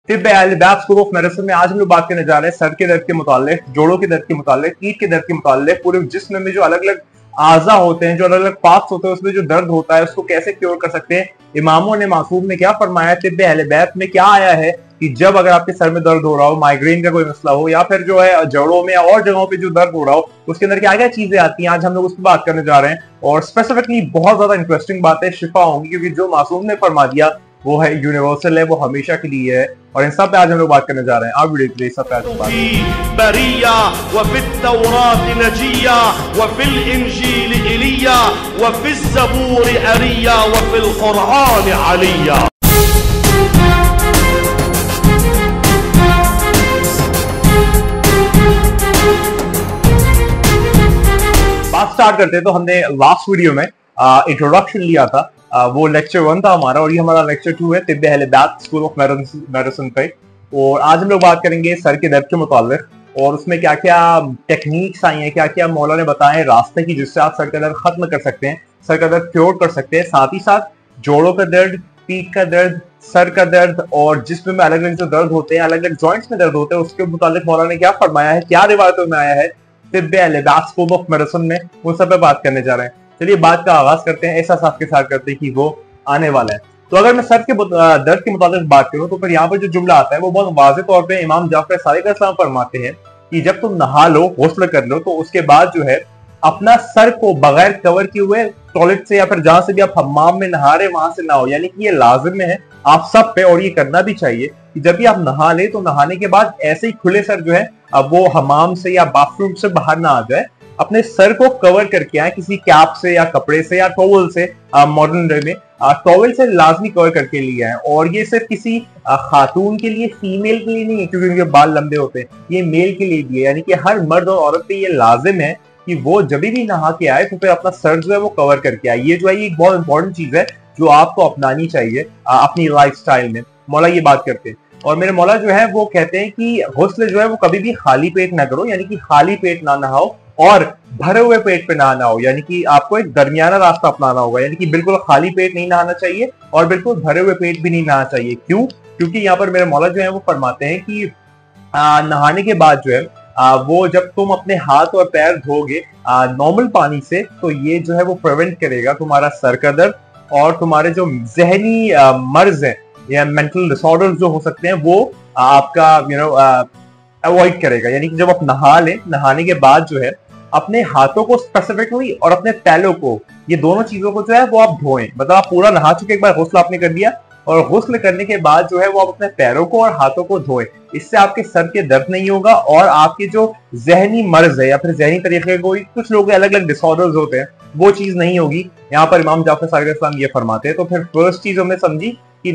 तिब्ब अल-बैत school of medicine में आज हम लोग बात करने जा रहे हैं सर के दर्द के मुतालिक, जोड़ों के दर्द के मुतालिक, पीठ के दर्द के मुतालिक, पूरे जिस्म में जो अलग अलग आज़ा होते हैं, जो अलग अलग पार्ट्स होते हैं, उसमें जो दर्द होता है उसको कैसे क्योर कर सकते हैं। इमामों ने मासूम ने क्या फरमाया, तिब्ब अल-बैत में क्या आया है कि जब अगर आपके सर में दर्द हो रहा हो, माइग्रेन का कोई मसला हो, या फिर जो है जोड़ों में या और जगहों पे जो दर्द हो रहा हो, उसके अंदर क्या क्या चीजें आती हैं, आज हम लोग उस पर बात करने जा रहे हैं। और स्पेसिफिकली बहुत ज्यादा इंटरेस्टिंग बातें शिफा होंगी, क्योंकि जो मासूम ने फरमा दिया वो है यूनिवर्सल है, वो हमेशा के लिए है। और इन सब पे आज हम लोग बात करने जा रहे हैं। आप वीडियो प्लीज सब पे बात स्टार्ट करते हैं। तो हमने लास्ट वीडियो में इंट्रोडक्शन लिया था, वो लेक्चर 1 था हमारा, और ये हमारा लेक्चर 2 है तिब्ब अल-बैत स्कूल ऑफ मेडिसिन पे। और आज हम लोग बात करेंगे सर के दर्द के मुतालिक, और उसमें क्या क्या टेक्निक्स आई हैं, क्या क्या मौला ने बताए रास्ते की जिससे आप सर का दर्द खत्म कर सकते हैं, सर का दर्द क्योर कर सकते हैं। साथ ही साथ जोड़ों का दर्द, पीठ का दर्द, सर का दर्द और जिस्म में अलग अलग जो दर्द होते हैं, अलग अलग जॉइंट्स में दर्द होते हैं, उसके मुतालिक मौला ने क्या फरमाया है, क्या रिवायतों में आया है तिब्ब अल-बैत स्कूल ऑफ मेडिसिन में, उन सब पे बात करने जा रहे हैं। चलिए बात का आगाज करते हैं, ऐसा साफ के साथ करते हैं कि वो आने वाला है। तो अगर मैं सर के दर्द के मुताबिक बात करूं तो फिर यहाँ पर जो जुमला आता है वो बहुत वाज़ेह तौर पे इमाम जाफर सादिक अलैहिस्सलाम फरमाते हैं कि जब तुम नहा लो, गुस्ल कर लो, तो उसके बाद जो है अपना सर को बगैर कवर किए हुए टॉयलेट से या फिर जहां से भी आप हम्माम में नहा रहे वहां से नहाओ। यानी कि ये लाजिम है आप सब पे, और ये करना भी चाहिए कि जब भी आप नहा ले तो नहाने के बाद ऐसे ही खुले सर जो है अब वो हमाम से या बाथरूम से बाहर ना आ जाए, अपने सर को कवर करके आए किसी कैप से या कपड़े से या टॉवल से। मॉडर्न डे में टॉवल से लाजमी कवर करके लिए आए। और ये सिर्फ किसी खातून के लिए, फीमेल के लिए नहीं है क्योंकि उनके बाल लंबे होते हैं, ये मेल के लिए भी है। यानी कि हर मर्द और औरत पे ये लाजिम है कि वो जब भी नहा के आए तो फिर अपना सर जो है वो कवर करके आए। ये जो है ये एक बहुत इंपॉर्टेंट चीज है जो आपको अपनानी चाहिए अपनी लाइफस्टाइल में। मौला ये बात करते हैं, और मेरे मौला जो है वो कहते हैं कि गुस्ल जो है वो कभी भी खाली पेट ना करो, यानी कि खाली पेट ना नहाओ और भरे हुए पेट पे नहाना हो। यानी कि आपको एक दरमियाना रास्ता अपनाना होगा, यानी कि बिल्कुल खाली पेट नहीं नहाना चाहिए और बिल्कुल भरे हुए पेट भी नहीं नहाना चाहिए। क्यों? क्योंकि यहाँ पर मेरे मौला जो है वो फरमाते हैं कि नहाने के बाद जो है वो जब तुम अपने हाथ और पैर धोगे नॉर्मल पानी से, तो ये जो है वो प्रिवेंट करेगा तुम्हारा सर का दर्द और तुम्हारे जो जहनी मर्ज है या मेंटल डिसऑर्डर्स जो हो सकते हैं वो आपका अवॉइड करेगा। यानी कि जब आप नहा लें, नहाने के बाद जो है अपने हाथों को स्पेसिफिकली और अपने पैरों को, ये दोनों चीजों को जो है वो आप धोएं। मतलब आप पूरा नहा चुके, एक बार गुस्ल आपने कर दिया, और गुस्ल करने के बाद जो है वो आप अपने पैरों को और हाथों को धोएं। इससे आपके सर के दर्द नहीं होगा और आपके जो जहनी मर्ज है या फिर जहनी तरीके को, कुछ लोग अलग अलग डिसऑर्डर्स होते हैं, वो चीज नहीं होगी। यहाँ पर इमाम जाफर सादिक अलैहिस्सलाम ये फरमाते हैं। तो फिर फर्स्ट चीज हमने समझी कि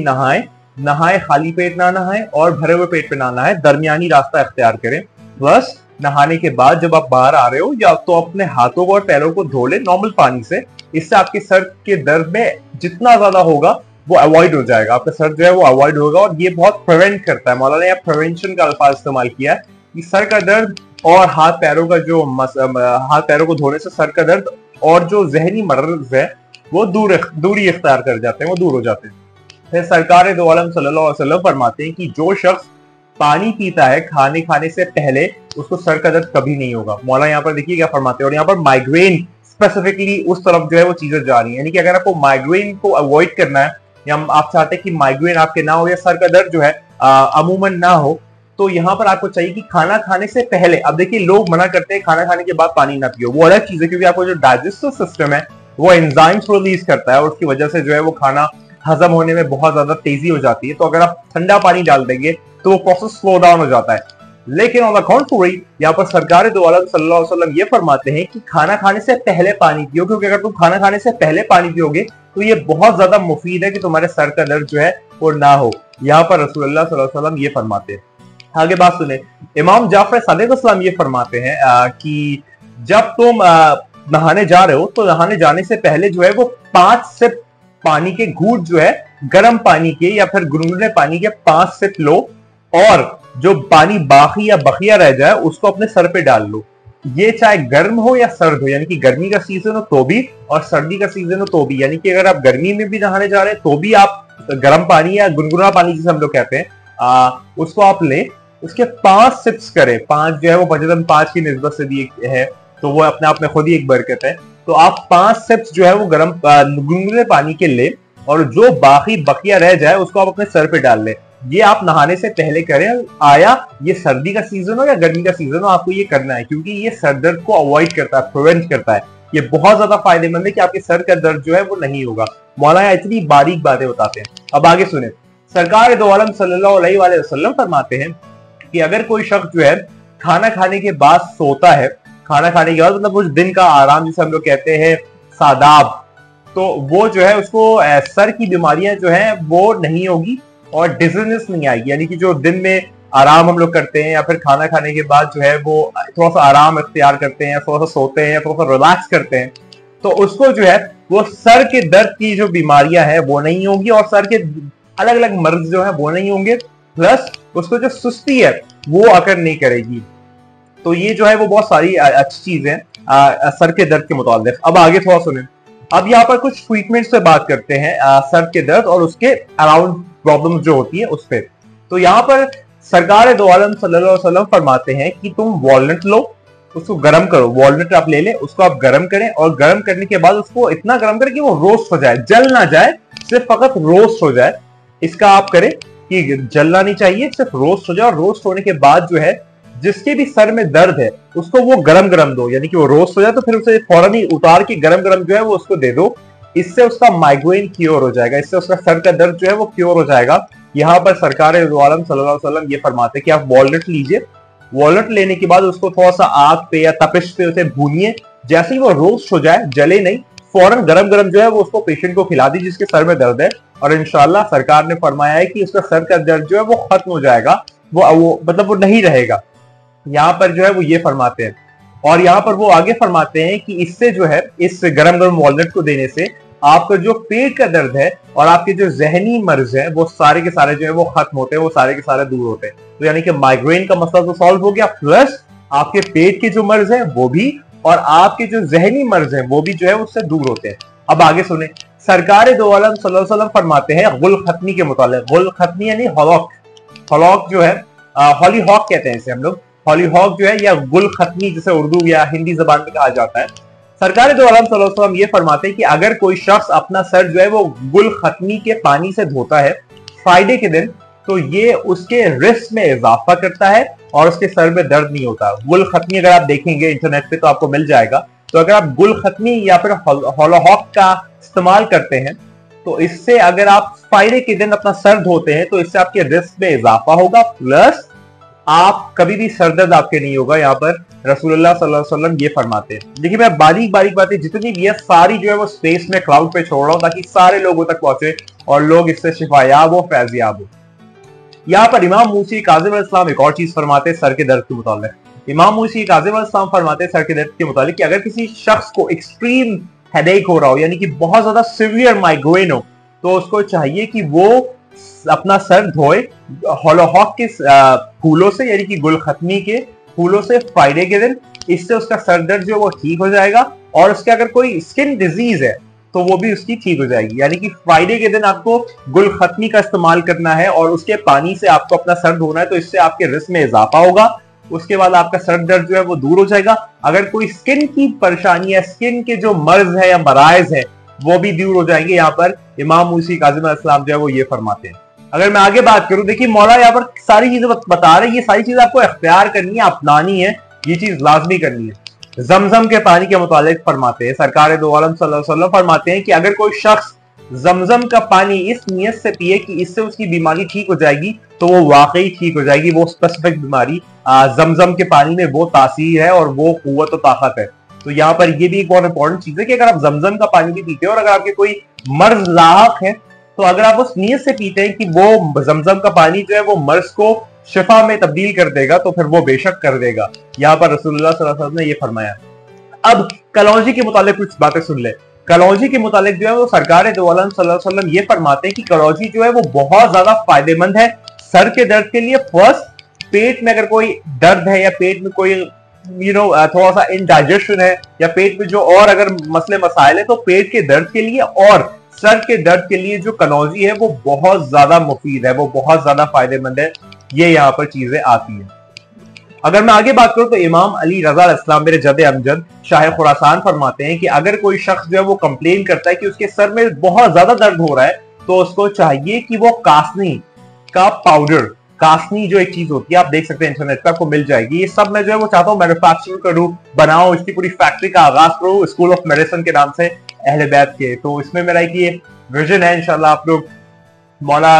नहाए खाली पेट ना नहाए और भरे हुए पेट पे ना नहाए, दरमियानी रास्ता इख्तियार करें। प्लस नहाने के बाद जब आप बाहर आ रहे हो या तो अपने हाथों को और पैरों को धो ले नॉर्मल पानी से। इससे आपके सर के दर्द में जितना ज्यादा होगा वो अवॉइड हो जाएगा, आपका सर जो है वो अवॉइड होगा, और ये बहुत प्रिवेंट करता है। मौलाना ने प्रिवेंशन का अल्फाज इस्तेमाल किया है कि सर का दर्द और हाथ पैरों का जो हाथ पैरों को धोने से सर का दर्द और जो जहनी मर्ज है वो दूरी इख्तियार कर जाते हैं, वो दूर हो जाते हैं। फिर सरकार दो आलम सल्लल्लाहु अलैहि वसल्लम फरमाते हैं कि जो शख्स पानी पीता है खाने से पहले, उसको सर का दर्द कभी नहीं होगा। मौला यहाँ पर देखिए क्या फरमाते हैं, और यहाँ पर माइग्रेन स्पेसिफिकली उस तरफ जो है वो चीजें जा रही है। यानी कि अगर आपको माइग्रेन को अवॉइड करना है या आप चाहते हैं कि माइग्रेन आपके ना हो या सर का दर्द जो है अमूमन ना हो, तो यहाँ पर आपको चाहिए कि खाना खाने से पहले, अब देखिए लोग मना करते हैं खाना खाने के बाद पानी ना पियो, वो अलग चीज है, क्योंकि आपको जो डाइजेस्टिव सिस्टम है वो एंजाइम्स रिलीज करता है और उसकी वजह से जो है वो खाना हजम होने में बहुत ज्यादा तेजी हो जाती है। तो अगर आप ठंडा पानी डाल देंगे तो वो प्रोसेस स्लो डाउन हो जाता है। लेकिन ऑन द कॉन्ट्री यहाँ पर सरकार दो आलम सल्लल्लाहु अलैहि वसल्लम ये फरमाते हैं कि खाना खाने से पहले पानी पियो, क्योंकि अगर तुम खाना खाने से पहले पानी पियोगे तो ये बहुत ज्यादा मुफीद है कि तुम्हारे सर का दर्द जो है वो ना हो। यहाँ पर रसूलुल्लाह सल्लल्लाहु अलैहि वसल्लम ये फरमाते हैं। आगे बात सुने, इमाम जाफर सादिक अलैहिस्सलाम ये फरमाते हैं कि जब तुम नहाने जा रहे हो तो नहाने जाने से पहले जो है वो 5 सिप पानी के घूंट जो है गर्म पानी के या फिर गुनगुने पानी के 5 सिप लो, और जो पानी बाकी या बकिया रह जाए उसको अपने सर पे डाल लो। ये चाहे गर्म हो या सर्द हो, यानी कि गर्मी का सीजन हो तो भी और सर्दी का सीजन हो तो भी। यानी कि अगर आप गर्मी में भी नहाने जा रहे हैं तो भी आप गर्म पानी या गुनगुना पानी जिसे हम लोग कहते हैं उसको आप ले, उसके 5 सिप्स करें। 5 जो है वो पंचतन 5 की निस्बत से दी है, तो वो अपने आप में खुद ही एक बरकत है। तो आप 5 सिप्स जो है वो गर्म गुनगुने पानी के ले, और जो बाकी बकिया रह जाए उसको आप अपने सर पे डाल ले। ये आप नहाने से पहले करें, आया ये सर्दी का सीजन हो या गर्मी का सीजन हो, आपको ये करना है, क्योंकि ये सर दर्द को अवॉइड करता है, प्रिवेंट करता है। ये बहुत ज्यादा फायदेमंद है कि आपके सर का दर्द जो है वो नहीं होगा। मौलाना इतनी बारीक बातें बताते हैं। अब आगे सुने, सरकार दो आलम सल्लल्लाहु अलैहि वसल्लम फरमाते हैं कि अगर कोई शख्स जो है खाना खाने के बाद सोता है, खाना खाने के बाद मतलब कुछ दिन का आराम जिसे हम लोग कहते हैं सादाब, तो वो जो है उसको सर की बीमारियां जो है वो नहीं होगी और डिजीनेस नहीं आएगी। यानी कि जो दिन में आराम हम लोग करते हैं या फिर खाना खाने के बाद जो है वो थोड़ा सा आराम इख्तियार करते हैं, थोड़ा सा सोते हैं, थोड़ा सा रिलैक्स करते हैं, तो उसको जो है वो सर के दर्द की जो बीमारियां हैं वो नहीं होंगी और सर के अलग अलग मर्ज जो है वो नहीं होंगे, प्लस उसको जो सुस्ती है वो अकर नहीं करेगी। तो ये जो है वो बहुत सारी अच्छी चीज है सर के दर्द के मुताबिक। अब आगे थोड़ा सुने, अब यहाँ पर कुछ ट्रीटमेंट से बात करते हैं सर के दर्द और उसके अराउंड प्रॉब्लम जो होती है उस पर। तो यहाँ पर सरकार दो आलम सल्लल्लाहु अलैहि वसल्लम फरमाते हैं कि तुम वॉलनट लो, उसको गर्म करो। वॉलनट आप ले लें, उसको आप गर्म करें और गर्म करने के बाद उसको इतना गर्म करें कि वो रोस्ट हो जाए, जल ना जाए, सिर्फ फकत रोस्ट हो जाए। इसका आप करें कि जलना नहीं चाहिए, सिर्फ रोस्ट हो जाए। और रोस्ट होने के बाद जो है जिसके भी सर में दर्द है उसको वो गरम गरम दो, यानी कि वो रोस्ट हो जाए तो फिर उसे फौरन ही उतार के गरम गरम जो है वो उसको दे दो। इससे उसका माइग्रेन क्योर हो जाएगा, इससे उसका सर का दर्द जो है वो क्योर हो जाएगा। यहाँ पर सरकार दो आलम सल्लल्लाहु अलैहि वसल्लम ये फरमाते हैं कि आप वॉलनट लीजिए, वॉलनट लेने के बाद उसको थोड़ा सा आग पे या तपिश पे उसे भूनिए, जैसे ही वो रोस्ट हो जाए, जले नहीं, फौरन गरम गरम जो है वो उसको पेशेंट को खिला दी जिसके सर में दर्द है, और इंशाल्लाह सरकार ने फरमाया है कि उसका सर का दर्द जो है वो खत्म हो जाएगा, वो मतलब वो नहीं रहेगा। यहाँ पर जो है वो ये फरमाते हैं। और यहाँ पर वो आगे फरमाते हैं कि इससे जो है इस गरम गरम वॉलनट को देने से आपका जो पेट का दर्द है और आपके जो जहनी मर्ज है वो सारे के सारे जो है वो खत्म होते हैं, वो सारे के सारे दूर होते हैं। तो यानी कि माइग्रेन का मसला तो सॉल्व हो गया, प्लस आपके पेट के जो मर्ज है वो भी, और आपके जो जहनी मर्ज है वो भी जो है उससे दूर होते हैं। अब आगे सुने, सरकार दो आलम सल्लल्लाहु अलैहि वसल्लम फरमाते हैं गुल खत्मी के मुतालिक। गुल खत्मी यानी हॉलॉक, हॉलॉक जो है हॉली हॉक कहते हैं इसे हम लोग, हॉली हॉक जो है या गुल खत्मी जिसे उर्दू या हिंदी जबान में कहा जाता है। सरकार दो आलम सल्लल्लाहु अलैहि वसल्लम ये फरमाते हैं कि अगर कोई शख्स अपना सर जो है वो गुल खत्मी के पानी से धोता है फ्राइडे के दिन, तो ये उसके रिस्क में इजाफा करता है और उसके सर में दर्द नहीं होता। गुल खत्मी अगर आप देखेंगे इंटरनेट पे तो आपको मिल जाएगा। तो अगर आप गुल खत्मी या फिर हॉलोहॉक का इस्तेमाल करते हैं तो इससे अगर आप फ्राइडे के दिन अपना सर धोते हैं तो इससे आपके रिस्क में इजाफा होगा, प्लस आप कभी भी सर दर्द आपके नहीं होगा। यहाँ पर रसूलुल्लाह सल्लल्लाहु अलैहि वसल्लम ये फरमाते हैं। देखिए मैं बारीक बारीक बातें जितनी भी है सारी जो है वो स्पेस में क्लाउड पे छोड़ रहा हूं ताकि सारे लोगों तक पहुंचे और लोग इससे शिफायाब हो, फैजियाब हो। यहाँ पर इमाम मूसी काज़िम अलैहिस्सलाम एक और चीज फरमाते हैं सर के दर्द के मुतालिक। इमाम मूसी काज़िम अलैहिस्सलाम फरमाते हैं सर के दर्द के मुतालिक कि अगर किसी शख्स को एक्सट्रीम हेडेक हो रहा हो, यानी कि बहुत ज्यादा सीवियर माइग्रेन हो, तो उसको चाहिए कि वो अपना सर धोए हॉलोहॉक के फूलों से, यानी कि गुल खत्मी के फूलों से फ्राइडे के दिन। इससे उसका सर दर्द जो है वो ठीक हो जाएगा और उसके अगर कोई स्किन डिजीज है तो वो भी उसकी ठीक हो जाएगी। यानी कि फ्राइडे के दिन आपको गुल खत्मी का इस्तेमाल करना है और उसके पानी से आपको अपना सर धोना है, तो इससे आपके रिस्क में इजाफा होगा। उसके बाद आपका सर दर्द जो है वो दूर हो जाएगा। अगर कोई स्किन की परेशानी है, स्किन के जो मर्ज है या मराइज है वो भी दूर हो जाएंगे। यहाँ पर इमाम मूसी काज़िम अलैहिस्सलाम जो है वो ये फरमाते हैं। अगर मैं आगे बात करूं, देखिए मौला यहाँ पर सारी चीजें बता रहे हैं, ये सारी चीजें आपको इख्तियार करनी है, अपनानी है, ये चीज लाजमी करनी है। जमजम के पानी के मुतालिक फरमाते हैं सरकार दो आलम सल्लल्लाहु अलैहि वसल्लम फरमाते हैं कि अगर कोई शख्स जमजम का पानी इस नियत से पिए कि इससे उसकी बीमारी ठीक हो जाएगी तो वो वाकई ठीक हो जाएगी। वो स्पेसिफिक बीमारी जमजम के पानी में वो तासीर है और वो कुव्वत और ताकत है। तो यहाँ पर ये भी एक बहुत इंपॉर्टेंट चीज है कि अगर आप जमजम का पानी भी पीते हो और अगर आपके कोई मर्ज लाहक है तो अगर आप उस नीयत से पीते हैं कि वो जमजम का पानी जो है वो मर्ज को शिफा में तब्दील कर देगा तो फिर वो बेशक कर देगा। यहाँ पर रसूलुल्लाह सल्लल्लाहु अलैहि वसल्लम ने ये फरमाया। अब कलौंजी के मुतालिक कुछ बातें सुन ले। कलौंजी के मुतालिक जो है वो सरकार दो आलम सल्लल्लाहु अलैहि वसल्लम ये फरमाते हैं कि कलौंजी जो है वो बहुत ज्यादा फायदेमंद है सर के दर्द के लिए। फर्स्ट, पेट में अगर कोई दर्द है या पेट में कोई थोड़ा सा इनडाइजेशन है या पेट में जो और अगर मसले मसाइल है तो पेट के दर्द के लिए, और सर के दर्द के लिए जो कनौजी है वो बहुत ज्यादा मुफीद है, वो बहुत ज्यादा फायदेमंद है। ये यहाँ पर चीजें आती हैं। अगर मैं आगे बात करूं तो इमाम अली रजा इस्लाम मेरे जद अमजद शाह खुरासान फरमाते हैं कि अगर कोई शख्स जो है वो कंप्लेन करता है कि उसके सर में बहुत ज्यादा दर्द हो रहा है, तो उसको चाहिए कि वो कासनी का पाउडर, कासनी जो एक चीज होती है, आप देख सकते हैं इंटरनेट पे आपको मिल जाएगी, ये सब मैं जो है वो चाहता हूँ मैन्युफैक्चर करूं, बनाऊं, इसकी पूरी फैक्ट्री का आगाज करूं स्कूल ऑफ मेडिसिन के नाम से अहले बैत के। तो इसमें मेरा एक विजन है, इंशाल्लाह आप लोग मौला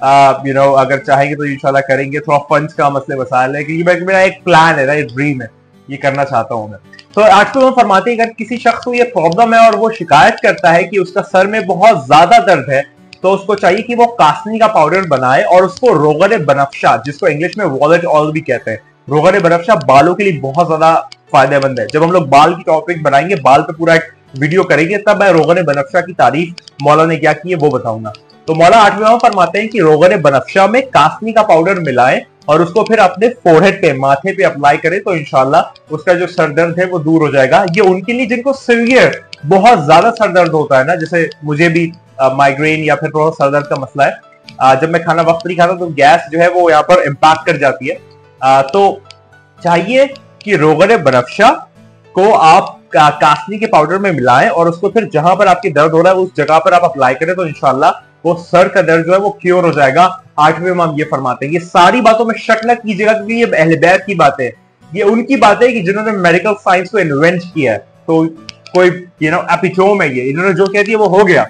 अगर चाहेंगे तो इंशाल्लाह करेंगे। थोड़ा फंड्स का मसले मसाइल है, क्योंकि मेरा एक प्लान है ना, एक ड्रीम है, ये करना चाहता हूं मैं। तो आज तो हम फरमाते हैं अगर किसी शख्स को ये प्रॉब्लम है और वो शिकायत करता है कि उसका सर में बहुत ज्यादा दर्द है, तो उसको चाहिए कि वो कासनी का पाउडर बनाए और उसको रोगन बनफशा, जिसको इंग्लिश में वॉलेट ऑयल भी कहते हैं, रोगन बनफशा बालों के लिए बहुत ज्यादा फायदेमंद है। जब हम लोग बाल की टॉपिक बनाएंगे, बाल पे पूरा एक वीडियो करेंगे, तब मैं रोगन बनफशा की तारीफ मौला ने क्या की है वो बताऊंगा। तो मौला 8वें फरमाते हैं कि रोगन बनफशा में कासनी का पाउडर मिलाएं और उसको फिर अपने फोरहेड पे, माथे पे अप्लाई करें, तो इंशाल्लाह उसका जो सर दर्द है वो दूर हो जाएगा। ये उनके लिए जिनको सीवियर बहुत ज्यादा सर दर्द होता है ना, जैसे मुझे भी माइग्रेन या फिर थोड़ा सर दर्द का मसला है, जब मैं खाना वक्त नहीं खाता तो गैस जो है वो यहाँ पर इम्पैक्ट कर जाती है। तो चाहिए कि रोगन बनफशा को आप कासनी के पाउडर में मिलाएं और उसको फिर जहां पर आपकी दर्द हो रहा है उस जगह पर आप अप्लाई करें, तो इंशाल्लाह वो सर का दर्द जो है वो क्योर हो जाएगा। 8वें इमाम ये फरमाते हैं। ये सारी बातों में शक न कीजिएगा, क्योंकि ये अहले बैत की बातें हैं, ये उनकी बातें कि जिन्होंने मेडिकल साइंस को इन्वेंट किया है। तो कोई एपिटोम है, ये इन्होंने जो कह दिया वो हो गया।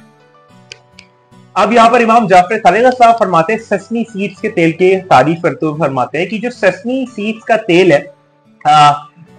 अब यहाँ पर इमाम जाफर सालेह साहब फरमाते हैं सेसमी सीड्स के तेल की तारीफ करते हुए फरमाते हैं कि जो सेसमी सीड्स का तेल है,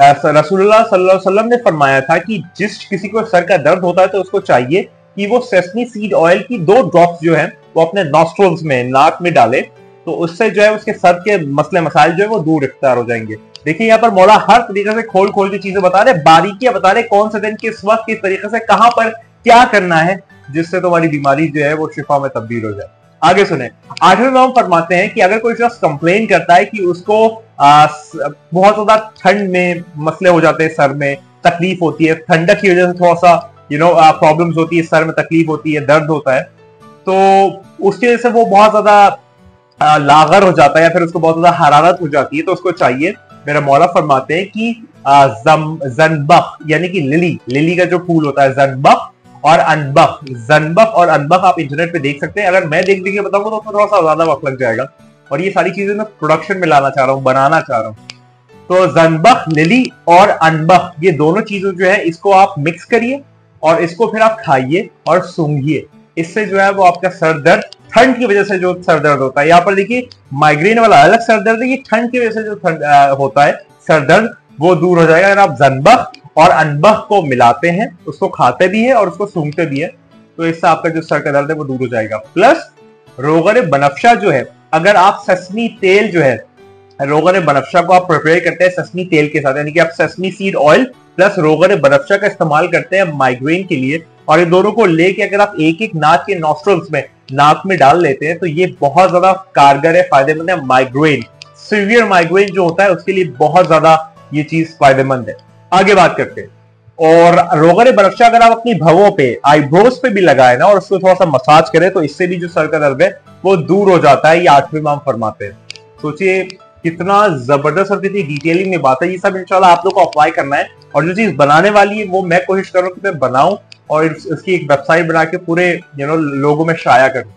रसूलुल्लाह सल्लल्लाहु अलैहि वसल्लम ने फरमाया था कि जिस किसी को सर का दर्द होता है तो उसको चाहिए कि वो सेसमी सीड ऑयल की 2 ड्रॉप्स जो है वो अपने नॉस्ट्रल्स में, नाक में डाले, तो उससे जो है उसके सर के मसले मसाइल जो है वो दूर इख्तियार हो जाएंगे। देखिए यहाँ पर मौला हर तरीके से खोल खोल की चीजें बता रहे, बारीकियां बता रहे, कौन से दिन किस वक्त किस तरीके से कहां पर क्या करना है, जिससे तुम्हारी बीमारी जो है वो शिफा में तब्दील हो जाए। आगे सुने, 8वें इमाम फरमाते हैं कि अगर कोई शख्स कंप्लेन करता है कि उसको बहुत ज्यादा ठंड में मसले हो जाते हैं, सर में तकलीफ होती है, ठंडक की वजह से थोड़ा सा प्रॉब्लम्स होती है, सर में तकलीफ होती है, दर्द होता है, तो उसकी वजह से वो बहुत ज्यादा लागर हो जाता है या फिर उसको बहुत ज्यादा हरारत हो जाती है, तो उसको चाहिए, मेरा मौला फरमाते हैं कि ज़नबख यानी कि लिली का जो फूल होता है, ज़नबख और अनबख, ज़नबख और अनबख आप इंटरनेट पे देख सकते हैं। अगर मैं देख के बताऊंगा तो उसमें थोड़ा सा ज्यादा वक्त लग जाएगा, और ये सारी चीजें मैं प्रोडक्शन में लाना चाह रहा हूँ, बनाना चाह रहा हूँ। तो ज़नबख, लिली और अनबख, ये दोनों चीजों जो है इसको आप मिक्स करिए और इसको फिर आप खाइए और सूंघिए। इससे जो है वो आपका सर दर्द, ठंड की वजह से जो सर दर्द होता है, यहाँ पर देखिए माइग्रेन वाला अलग सर दर्द है, ये ठंड की वजह से जो होता है सर दर्द वो दूर हो जाएगा। अगर आप ज़नबख और अनबख को मिलाते हैं, उसको खाते भी है और उसको सूंघते भी है, तो इससे आपका जो सर का दर्द है वो दूर हो जाएगा। प्लस रोगन बनफशा जो है, अगर आप सेसमी तेल जो है, रोगन बनफशा को आप प्रिपेयर करते हैं सेसमी तेल के साथ, यानी कि आप सेसमी सीड ऑयल प्लस रोगन बनफशा का इस्तेमाल करते हैं माइग्रेन के लिए, और इन दोनों को लेके अगर आप एक एक नाक के नॉस्ट्रल्स में, नाक में डाल लेते हैं, तो ये बहुत ज्यादा कारगर है, फायदेमंद है। माइग्रेन, सीवियर माइग्रेन जो होता है उसके लिए बहुत ज्यादा ये चीज फायदेमंद है। आगे बात करते हैं, और रोगन बनफशा अगर आप अपनी भवों पे, आईब्रोज पे भी लगाए ना और उसको थोड़ा सा मसाज करें, तो इससे भी जो सर का दर्द है वो दूर हो जाता है। ये 8वें इमाम फरमाते हैं। सोचिए कितना जबरदस्त और कितनी डिटेलिंग में बात है। ये सब इंशाल्लाह आप लोग को अप्लाई करना है, और जो चीज बनाने वाली है वो मैं कोशिश कर रहा हूँ कि मैं बनाऊं और इसकी एक वेबसाइट बना के पूरे लोगों में शाया करूं।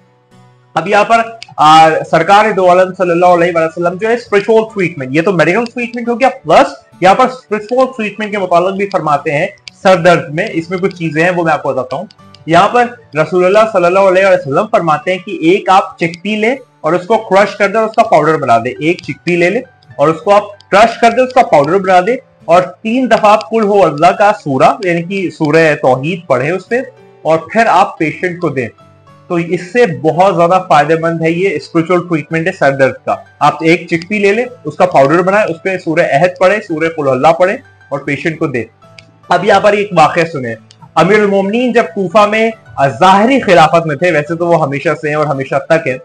अब यहाँ पर सरकार दो आलम सल्लल्लाहु अलैहि वसल्लम जो है स्पिरिचुअल ट्रीटमेंट, ये तो मेडिकल ट्रीटमेंट हो गया, प्लस यहाँ पर स्पिरिचुअल ट्रीटमेंट के मुताबिक भी फरमाते हैं सर दर्द में। इसमें कुछ चीजें हैं वो मैं आपको बताता हूँ। यहाँ पर रसूलुल्लाह सल्लल्लाहु अलैहि वसल्लम फरमाते हैं कि एक आप चिक्की ले और उसको क्रश कर दे और उसका पाउडर बना दे। एक चिक्की ले ले और उसको आप क्रश कर दे, उसका पाउडर बना दे, और 3 दफा आप कुल हो अल्लाह का सूरा यानी कि सूरह तौहीद पढ़े उससे, और फिर आप पेशेंट को दें। तो इससे बहुत ज्यादा फायदेमंद है, ये स्पिरिचुअल ट्रीटमेंट है सर दर्द का। आप एक चिक्की ले ले, उसका पाउडर बनाए, उस पर सूरह अहद पढ़े, सूरह कुल अल्लाह पढ़े और पेशेंट को दे। अब यहाँ पर एक वाकया सुने, अमीरुल मोमिनीन जब कूफा में ज़ाहिरी खिलाफत में थे, वैसे तो वो हमेशा से हैं और हमेशा तक है,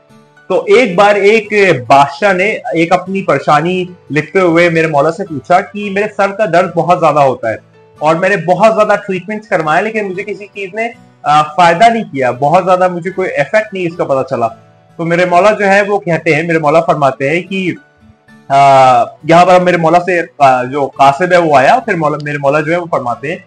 तो एक बार एक बादशाह ने एक अपनी परेशानी लिखते हुए मेरे मौला से पूछा कि मेरे सर का दर्द बहुत ज्यादा होता है और मैंने बहुत ज्यादा ट्रीटमेंट्स करवाए, लेकिन मुझे किसी चीज ने फायदा नहीं किया, बहुत ज्यादा मुझे कोई इफेक्ट नहीं इसका पता चला। तो मेरे मौला जो है वो कहते हैं, मेरे मौला फरमाते हैं कि यहाँ पर मेरे मौला से जो कासिब है वो आया, फिर मेरे मौला जो है वो फरमाते हैं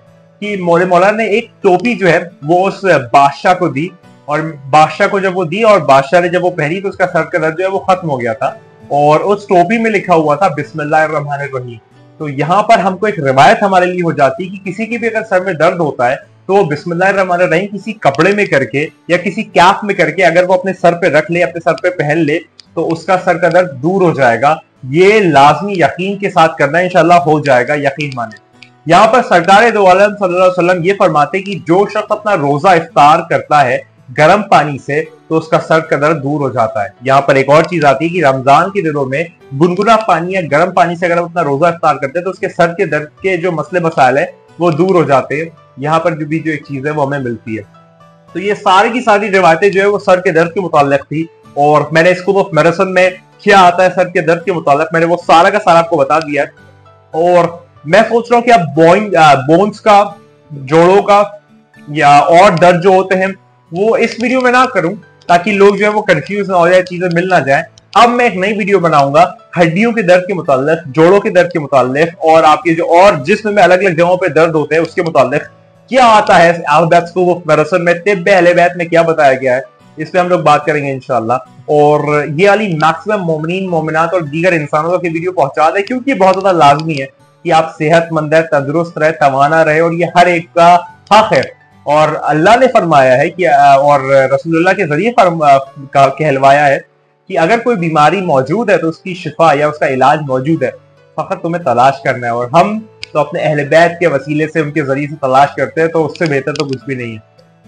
कि मेरे मौला ने एक टोपी जो है वो उस बादशाह को दी, और बादशाह को जब वो दी और बादशाह ने जब वो पहनी तो उसका सर का दर्द जो है वो खत्म हो गया था, और उस टोपी में लिखा हुआ था बिस्मिल्लाहिर्रहमानिर्रहीम। तो यहाँ पर हमको एक रिवायत हमारे लिए हो जाती है कि किसी की भी अगर सर में दर्द होता है तो वो बिस्मिल्लाहिर्रहमानिर्रहीम किसी कपड़े में करके या किसी कैप में करके अगर वो अपने सर पे रख ले, अपने सर पे पहन ले, तो उसका सर का दर्द दूर हो जाएगा। ये लाजमी यकीन के साथ करना, इंशाल्लाह हो जाएगा, यकीन माने। यहाँ पर सरकार दो आलम सल्लल्लाहु अलैहि वसल्लम ये फरमाते कि जो शख्स अपना रोजा इफ्तार करता है गर्म पानी से तो उसका सर का दर्द दूर हो जाता है। यहाँ पर एक और चीज आती है कि रमजान के दिनों में गुनगुना पानी या गर्म पानी से अगर हम अपना रोजा इफ्तार करते हैं तो उसके सर के दर्द के जो मसले मसाइल है वो दूर हो जाते हैं। यहाँ पर जो एक चीज है वो हमें मिलती है। तो ये सारी की सारी रिवायतें जो है वो सर के दर्द के मुताल्लिक थी, और मैंने स्कूल ऑफ मेडिसिन में क्या आता है सर के दर्द के मुताल्लिक मैंने वो सारा का सारा आपको बता दिया है। और मैं सोच रहा हूँ कि आप बोन्स का, जोड़ों का या और दर्द जो होते हैं वो इस वीडियो में ना करूं ताकि लोग जो है वो कंफ्यूज ना हो जाए, चीजें मिल ना जाए। अब मैं एक नई वीडियो बनाऊंगा हड्डियों के दर्द के मुताल्लिक, जोड़ों के दर्द के मुताल्लिक, और आपके जो और जिस्म में अलग अलग जगहों पे दर्द होते हैं उसके मुताल्लिक क्या आता है अहले बैत स्कूल ऑफ मेडिसिन में, तिब्ब अहले बैत में क्या बताया गया है, इस पे हम लोग बात करेंगे इंशाल्लाह। और ये वाली मैक्सिमम मोमिनीन मोमिनात और दीगर इंसानों की वीडियो पहुंचा दे, क्योंकि बहुत ज्यादा लाजमी है कि आप सेहतमंद है, तंदुरुस्त रहे, तवाना रहे, और ये हर एक का हक है। और अल्लाह ने फरमाया है कि और रसूलुल्लाह के जरिए कहलवाया है कि अगर कोई बीमारी मौजूद है तो उसकी शिफा या उसका इलाज मौजूद है, फकत तुम्हें तलाश करना है। और हम तो अपने अहले बैत के वसीले से, उनके जरिए से तलाश करते हैं, तो उससे बेहतर तो कुछ भी नहीं है।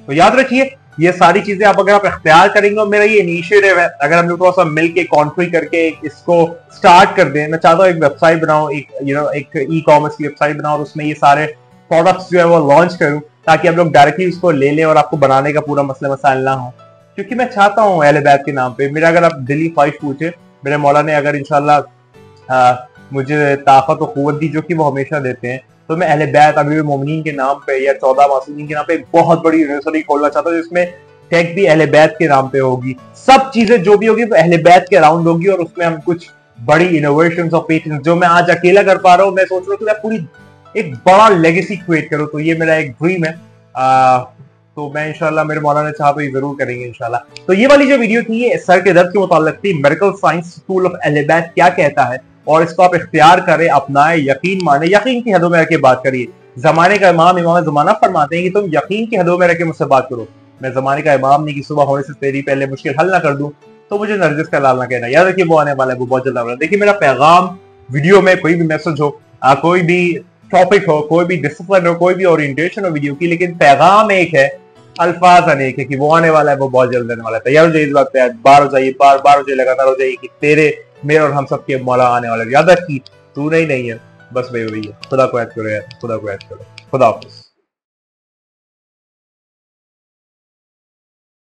तो याद रखिए ये सारी चीजें अगर आप इख्तियार करेंगे, और मेरा ये इनिशिएटिव है, अगर हम लोग थोड़ा सा मिलके कॉन्ट्री करके इसको स्टार्ट कर दें। मैं चाहता हूँ एक वेबसाइट बनाऊं, एक ई कॉमर्स की वेबसाइट बनाऊं और उसमें ये सारे प्रोडक्ट्स जो है वो लॉन्च करूं, ताकि आप लोग डायरेक्टली उसको ले लें और आपको बनाने का पूरा मसला मसाइल ना हो। क्योंकि मैं चाहता हूँ अहले बैत के नाम पे, मेरा अगर आप दिली ख्वाहिश पूछे, मेरे मौला ने अगर इंशाल्लाह मुझे ताकत और कुव्वत दी, जो कि वो हमेशा देते हैं, तो मैं अहले बैत अमीरुल मोमिनीन के नाम पे या 14 मासूमीन के नाम पे एक बहुत बड़ी यूनिवर्सिटी खोलना चाहता हूँ, जिसमें टेक भी अहले बैत के नाम पे होगी। सब चीजें जो भी होगी वो अहले बैत के अराउंड होगी, और उसमें हम कुछ बड़ी इनोवेशंस और पेटेंट्स जो मैं आज अकेला कर पा रहा हूँ, मैं सोच रहा हूँ कि मैं पूरी एक बड़ा लेगेसी क्रिएट करूँ। तो ये मेरा एक ड्रीम है। तो मैं इंशाल्लाह, मेरे मौला ने चाहा तो ये जरूर करेंगे इंशाल्लाह। तो ये वाली जो वीडियो थी ये सर के दर्द के मुताल्लिक थी। मेडिकल साइंस स्कूल ऑफ अहले बैत क्या कहता है, और इसको आप इख्तियार करें, अपनाएं, यकीन माने, यकीन की हदों में रख के बात करिए। जमाने का इमाम इमाम जमाना फरमाते हैं कि तुम यकीन की हदों में रख के मुझसे बात करो। मैं जमाने का इमाम नहीं कि सुबह होने से तेरी पहले मुश्किल हल ना कर दूं, तो मुझे नरगिस का लाल ना कहना। याद रखिए वो आने वाला है, वो बहुत जल्द आने वाला है। देखिए मेरा पैगाम वीडियो में कोई भी मैसेज हो, कोई भी टॉपिक हो, कोई भी डिसिप्लिन हो, कोई भी ओरिएंटेशन हो वीडियो की, लेकिन पैगाम एक है, अल्फाज अनेक है कि वो आने वाला है, वो बहुत जल्द आने वाला है। तैयार हो जाइए इस बात पे, बार हो जाइए, बार हो जाइए, लगातार हो जाइए कि तेरे, मेरे और हम सबके मौला आने वाला है। याद रखिए तू नहीं है, बस वही है। खुदा को याद करो यार, खुदा को याद करो। खुदा हाफिज़।